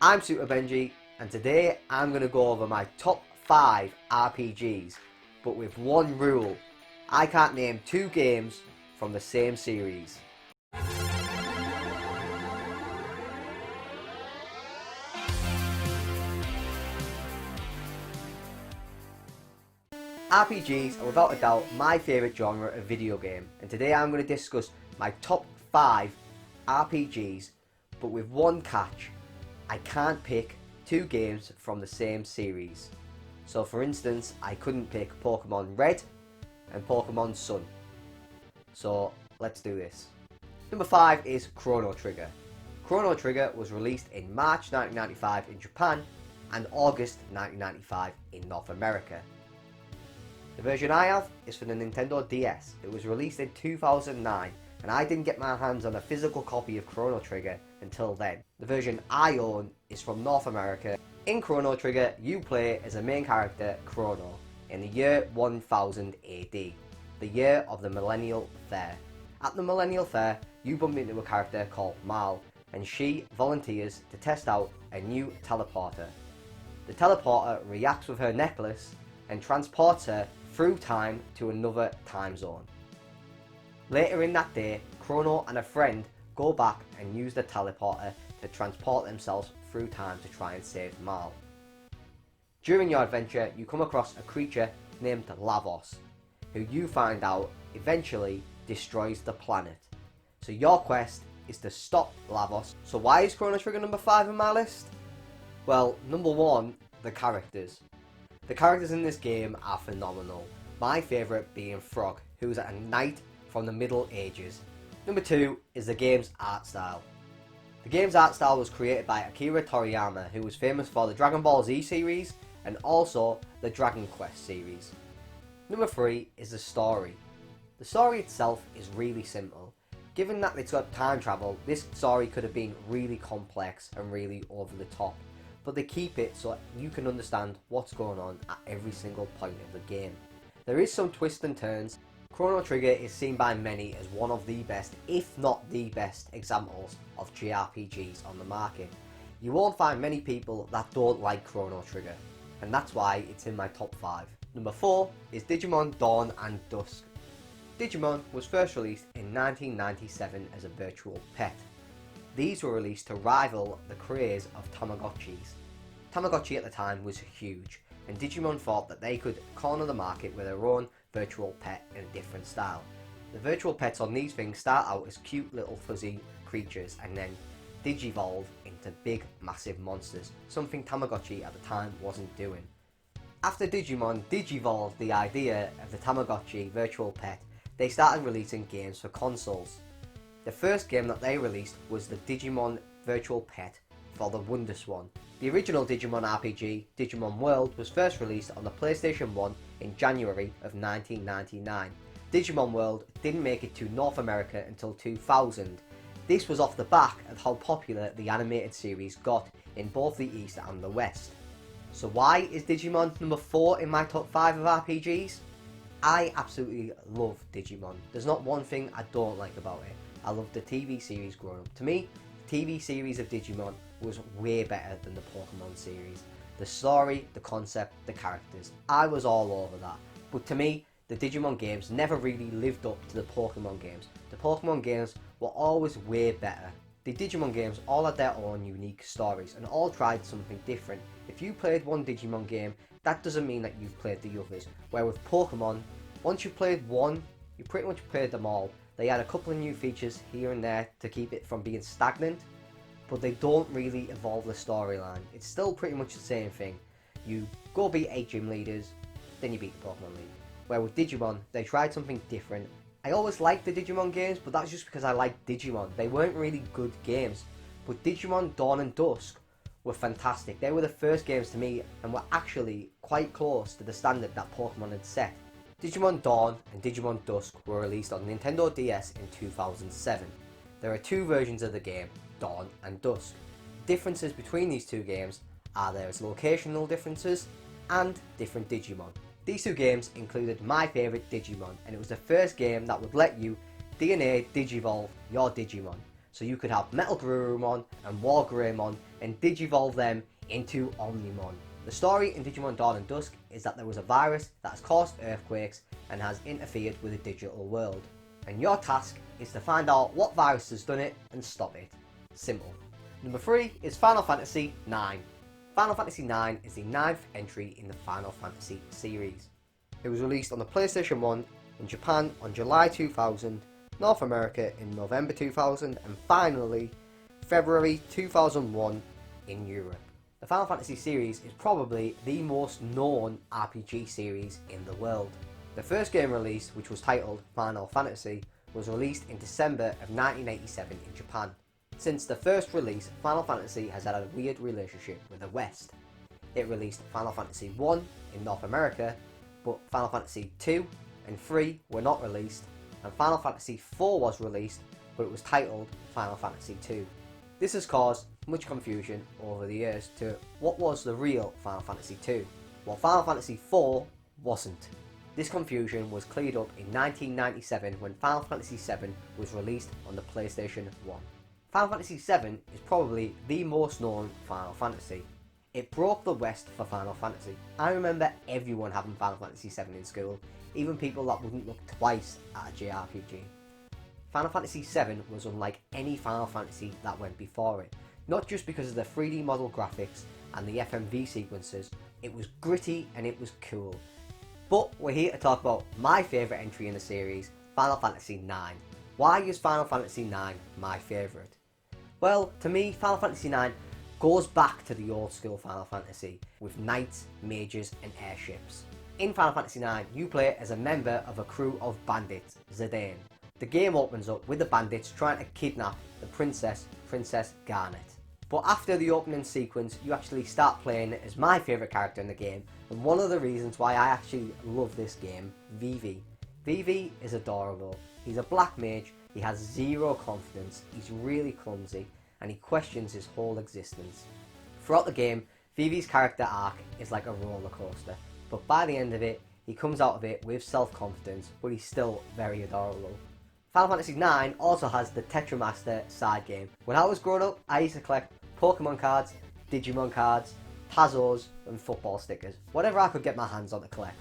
I'm Super Benji, and today I'm going to go over my top 5 RPGs, but with one rule: I can't name two games from the same series. RPGs are without a doubt my favourite genre of video game, and today I'm going to discuss my top 5 RPGs, but with one catch: I can't pick two games from the same series. So for instance, I couldn't pick Pokemon Red and Pokemon Sun. So let's do this. Number 5 is Chrono Trigger. Chrono Trigger was released in March 1995 in Japan and August 1995 in North America. The version I have is for the Nintendo DS. It was released in 2009 and I didn't get my hands on a physical copy of Chrono Trigger until then. The version I own is from North America. In Chrono Trigger, you play as a main character, Chrono, in the year 1000 AD, the year of the Millennial Fair. At the Millennial Fair, you bump into a character called Mal, and she volunteers to test out a new teleporter. The teleporter reacts with her necklace and transports her through time to another time zone. Later in that day, Chrono and a friend go back and use the teleporter to transport themselves through time to try and save Mal. During your adventure, you come across a creature named Lavos, who you find out eventually destroys the planet. So your quest is to stop Lavos. So why is Chrono Trigger number 5 on my list? Well, number 1, the characters. The characters in this game are phenomenal. My favourite being Frog, who's a knight from the Middle Ages. Number 2 is the game's art style. The game's art style was created by Akira Toriyama, who was famous for the Dragon Ball Z series and also the Dragon Quest series. Number 3 is the story. The story itself is really simple. Given that it's got time travel, this story could have been really complex and really over the top, but they keep it so you can understand what's going on at every single point of the game. There is some twists and turns. Chrono Trigger is seen by many as one of the best, if not the best, examples of JRPGs on the market. You won't find many people that don't like Chrono Trigger, and that's why it's in my top 5. Number 4 is Digimon Dawn and Dusk. Digimon was first released in 1997 as a virtual pet. These were released to rival the craze of Tamagotchis. Tamagotchi at the time was huge, and Digimon thought that they could corner the market with their own virtual pet in a different style. The virtual pets on these things start out as cute little fuzzy creatures and then digivolve into big massive monsters, something Tamagotchi at the time wasn't doing. After Digimon digivolved the idea of the Tamagotchi virtual pet, they started releasing games for consoles. The first game that they released was the Digimon Virtual Pet for the WonderSwan. The original Digimon RPG, Digimon World, was first released on the PlayStation 1 in January of 1999. Digimon World didn't make it to North America until 2000. This was off the back of how popular the animated series got in both the East and the West. So why is Digimon number 4 in my top 5 of RPGs? I absolutely love Digimon. There's not one thing I don't like about it. I loved the TV series growing up. To me, the TV series of Digimon was way better than the Pokemon series. The story, the concept, the characters, I was all over that. But to me, the Digimon games never really lived up to the Pokemon games. The Pokemon games were always way better. The Digimon games all had their own unique stories and all tried something different. If you played one Digimon game, that doesn't mean that you've played the others. Where with Pokemon, once you played one, you pretty much played them all. They had a couple of new features here and there to keep it from being stagnant, but they don't really evolve the storyline. It's still pretty much the same thing. You go beat 8 gym leaders, then you beat the Pokemon League. Where with Digimon, they tried something different. I always liked the Digimon games, but that's just because I liked Digimon. They weren't really good games, but Digimon Dawn and Dusk were fantastic. They were the first games to me and were actually quite close to the standard that Pokemon had set. Digimon Dawn and Digimon Dusk were released on Nintendo DS in 2007. There are 2 versions of the game, Dawn and Dusk. Differences between these 2 games are there's locational differences and different Digimon. These 2 games included my favourite Digimon, and it was the first game that would let you DNA Digivolve your Digimon. So you could have Metal Garurumon and War Greymon and digivolve them into Omnimon. The story in Digimon Dawn and Dusk is that there was a virus that has caused earthquakes and has interfered with the digital world. And your task is to find out what virus has done it and stop it. Simple. Number 3 is Final Fantasy IX. Final Fantasy IX is the 9th entry in the Final Fantasy series. It was released on the PlayStation 1 in Japan on July 2000, North America in November 2000, and finally February 2001 in Europe. The Final Fantasy series is probably the most known RPG series in the world. The first game released, which was titled Final Fantasy, was released in December of 1987 in Japan. Since the first release, Final Fantasy has had a weird relationship with the West. It released Final Fantasy 1 in North America, but Final Fantasy 2 and 3 were not released, and Final Fantasy 4 was released, but it was titled Final Fantasy 2. This has caused much confusion over the years to what was the real Final Fantasy 2, while Final Fantasy 4 wasn't. This confusion was cleared up in 1997 when Final Fantasy 7 was released on the PlayStation 1. Final Fantasy 7 is probably the most known Final Fantasy. It broke the West for Final Fantasy. I remember everyone having Final Fantasy 7 in school, even people that wouldn't look twice at a JRPG. Final Fantasy 7 was unlike any Final Fantasy that went before it, not just because of the 3D model graphics and the FMV sequences. It was gritty and it was cool. But we're here to talk about my favourite entry in the series, Final Fantasy IX. Why is Final Fantasy IX my favourite? Well, to me, Final Fantasy IX goes back to the old school Final Fantasy with knights, mages and airships. In Final Fantasy IX, you play as a member of a crew of bandits, Zidane. The game opens up with the bandits trying to kidnap the Princess Garnet. But after the opening sequence, you actually start playing as my favourite character in the game, and one of the reasons why I actually love this game, Vivi. Vivi is adorable. He's a black mage, he has zero confidence, he's really clumsy, and he questions his whole existence. Throughout the game, Vivi's character arc is like a roller coaster, but by the end of it, he comes out of it with self-confidence, but he's still very adorable. Final Fantasy IX also has the Tetramaster side game. When I was growing up, I used to collect Pokemon cards, Digimon cards, Tazos and football stickers, whatever I could get my hands on to collect.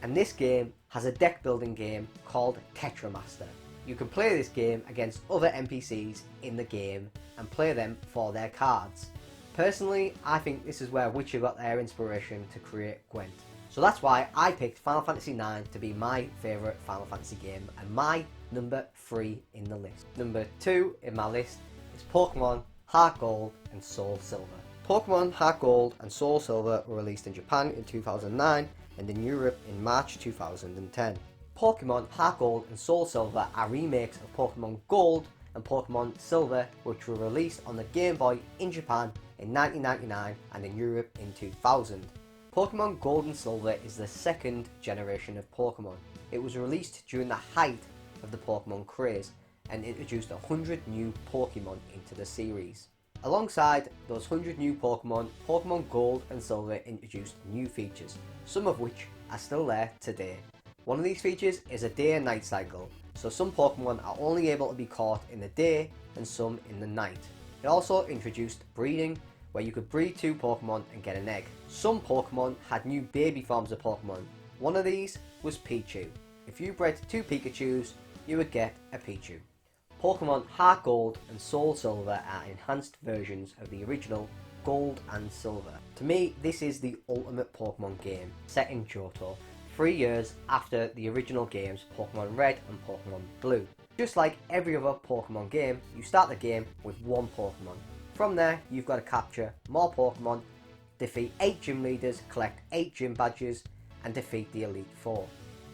And this game has a deck building game called Tetramaster. You can play this game against other NPCs in the game and play them for their cards. Personally, I think this is where Witcher got their inspiration to create Gwent. So that's why I picked Final Fantasy IX to be my favourite Final Fantasy game and my number 3 in the list. Number 2 in my list is Pokemon Heart Gold and Soul Silver. Pokemon Heart Gold and Soul Silver were released in Japan in 2009 and in Europe in March 2010. Pokemon Heart Gold and Soul Silver are remakes of Pokemon Gold and Pokemon Silver, which were released on the Game Boy in Japan in 1999 and in Europe in 2000. Pokemon Gold and Silver is the second generation of Pokemon. It was released during the height of the Pokemon craze and introduced 100 new Pokemon into the series. Alongside those 100 new Pokemon, Pokemon Gold and Silver introduced new features, some of which are still there today. One of these features is a day and night cycle, so some Pokemon are only able to be caught in the day and some in the night. It also introduced breeding, where you could breed 2 Pokemon and get an egg. Some Pokemon had new baby forms of Pokemon. One of these was Pichu. If you bred 2 Pikachus, you would get a Pichu. Pokemon Heart Gold and Soul Silver are enhanced versions of the original Gold and Silver. To me, this is the ultimate Pokemon game, set in Johto, 3 years after the original games Pokemon Red and Pokemon Blue. Just like every other Pokemon game, you start the game with 1 Pokemon. From there, you've got to capture more Pokemon, defeat 8 gym leaders, collect 8 gym badges, and defeat the Elite Four.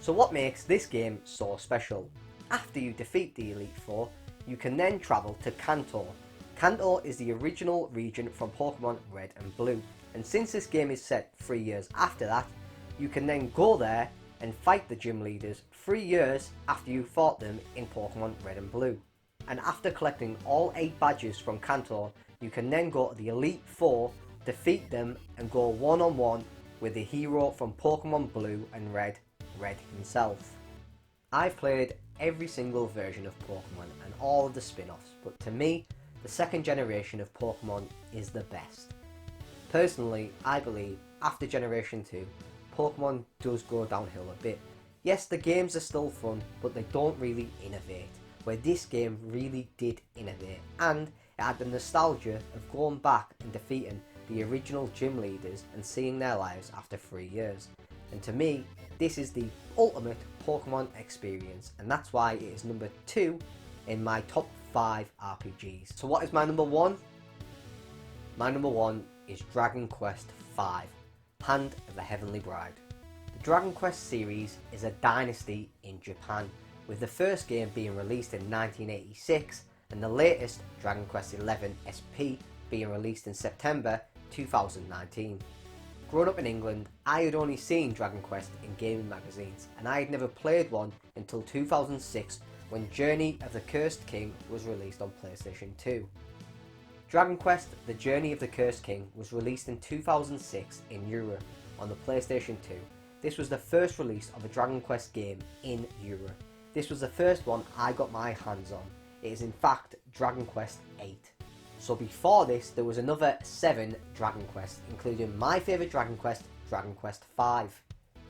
So what makes this game so special? After you defeat the Elite Four, you can then travel to Kanto. Kanto is the original region from Pokemon Red and Blue, and since this game is set 3 years after that, you can then go there and fight the gym leaders 3 years after you fought them in Pokemon Red and Blue. And after collecting all 8 badges from Kanto, you can then go to the Elite Four, defeat them and go one-on-one with the hero from Pokemon Blue and Red, Red himself. I've played every single version of Pokemon and all of the spin-offs, but to me, the second generation of Pokemon is the best. Personally, I believe after Generation 2, Pokemon does go downhill a bit. Yes, the games are still fun, but they don't really innovate, where this game really did innovate, and it had the nostalgia of going back and defeating the original gym leaders and seeing their lives after 3 years. And to me, this is the ultimate Pokemon experience, and that's why it is number 2 in my top 5 RPGs. So what is my number 1? My number 1 is Dragon Quest V, Hand of the Heavenly Bride. The Dragon Quest series is a dynasty in Japan, with the first game being released in 1986 and the latest, Dragon Quest XI SP, being released in September 2019. Growing up in England, I had only seen Dragon Quest in gaming magazines, and I had never played one until 2006 when Journey of the Cursed King was released on PlayStation 2. Dragon Quest The Journey of the Cursed King was released in 2006 in Europe on the PlayStation 2. This was the first release of a Dragon Quest game in Europe. This was the first one I got my hands on. It is in fact Dragon Quest VIII. So before this, there was another 7 Dragon Quests, including my favourite Dragon Quest, Dragon Quest V.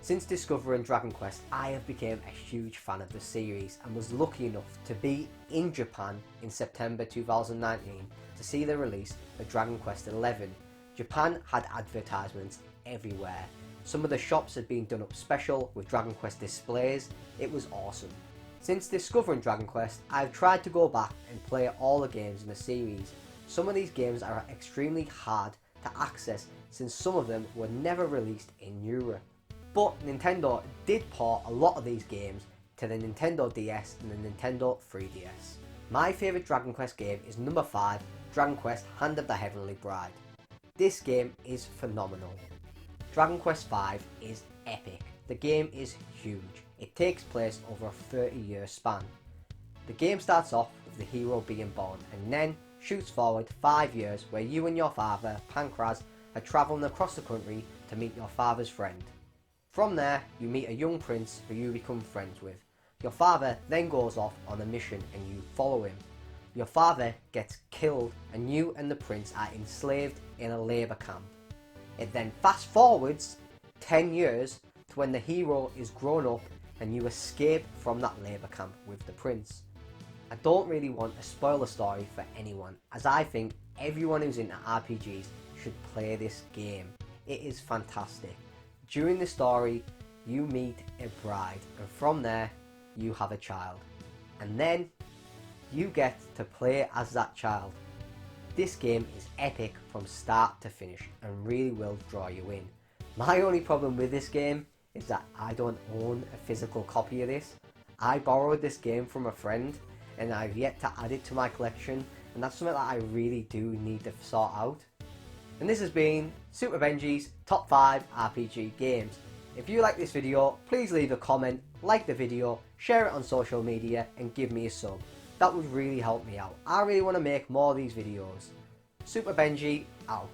Since discovering Dragon Quest, I have become a huge fan of the series and was lucky enough to be in Japan in September 2019 to see the release of Dragon Quest XI. Japan had advertisements everywhere. Some of the shops had been done up special with Dragon Quest displays. It was awesome. Since discovering Dragon Quest, I've tried to go back and play all the games in the series. Some of these games are extremely hard to access since some of them were never released in Europe. But Nintendo did port a lot of these games to the Nintendo DS and the Nintendo 3DS. My favourite Dragon Quest game is number 5, Dragon Quest Hand of the Heavenly Bride. This game is phenomenal. Dragon Quest V is epic. The game is huge. It takes place over a 30-year span. The game starts off with the hero being born and then shoots forward 5 years where you and your father, Pancras, are travelling across the country to meet your father's friend. From there, you meet a young prince who you become friends with. Your father then goes off on a mission and you follow him. Your father gets killed and you and the prince are enslaved in a labour camp. It then fast forwards 10 years to when the hero is grown up and you escape from that labour camp with the prince. I don't really want to spoil the story for anyone, as I think everyone who's into RPGs should play this game. It is fantastic. During the story, you meet a bride, and from there, you have a child. And then, you get to play as that child. This game is epic from start to finish, and really will draw you in. My only problem with this game is that I don't own a physical copy of this. I borrowed this game from a friend, and I've yet to add it to my collection, and that's something that I really do need to sort out. And this has been Super Benji's Top 5 RPG Games. If you like this video, please leave a comment, like the video, share it on social media and give me a sub. That would really help me out. I really want to make more of these videos. Super Benji out.